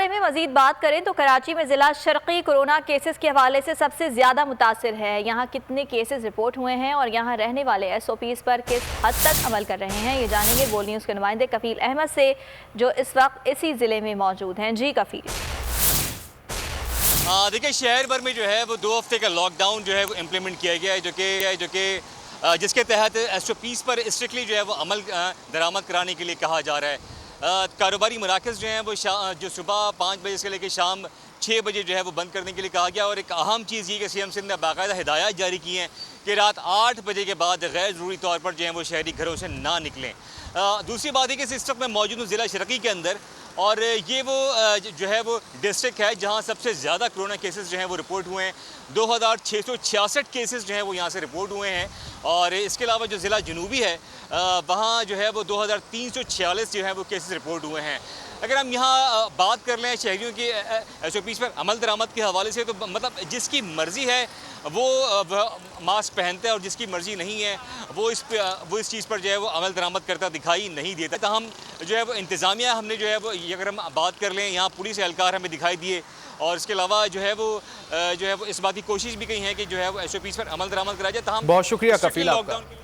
बारे में मजीद बात करें तो कराची में जिला शर्की कोरोना केसेस के हवाले से सबसे ज्यादा मुतासिर है। यहाँ कितने केसेस रिपोर्ट हुए हैं और यहाँ रहने वाले SOPs पर किस हद तक अमल कर रहे हैं, ये जानेंगे बोल न्यूज़ के नुमाइंदे कफील अहमद से, जो इस वक्त इसी जिले में मौजूद हैं। जी कफील। देखिए, शहर भर में जो है वो 2 हफ्ते का लॉकडाउन जो है वो इम्प्लीमेंट किया गया है, जो कि जिसके तहत SOPs पर स्ट्रिक्टली जो है वो अमल दरामद कराने के लिए कहा जा रहा है। कारोबारी मराकज़ जो हैं वो जो सुबह 5 बजे से लेकर शाम 6 बजे जो है वो बंद करने के लिए कहा गया। और एक अहम चीज़ ये कि CM सिंध ने बाकायदा हिदायत जारी की हैं कि रात 8 बजे के बाद गैर ज़रूरी तौर पर जो है वो शहरी घरों से ना निकलें। दूसरी बात है कि इस वक्त मैं मौजूद हूँ ज़िला शर्की के अंदर, और ये वो जो है वो डिस्ट्रिक्ट है जहाँ सबसे ज़्यादा कोरोना केसेस जो हैं वो रिपोर्ट हुए हैं। 2666 केसेस जो हैं वो यहाँ से रिपोर्ट हुए हैं। और इसके अलावा जो ज़िला जनूबी है वहाँ जो है वो 2346 जो है वो केसेस रिपोर्ट हुए हैं। अगर हम यहाँ बात कर लें शहरियों की SOPs पर अमल दरामद के हवाले से, तो मतलब जिसकी मर्ज़ी है वो मास्क पहनता है और जिसकी मर्ज़ी नहीं है वो इस चीज़ पर जो है वो अमल दरामद करता दिखाई नहीं देता। तो हम जो है वो इंतज़ामिया हमने जो है वो, अगर हम बात कर लें, यहाँ पुलिस एहलकार हमें दिखाई दिए, और इसके अलावा जो है वो इस बात की कोशिश भी की है कि जो है वो SOPs पर अमल दरामद कराया जाए। तो हम बहुत शुक्रिया कफील आपका।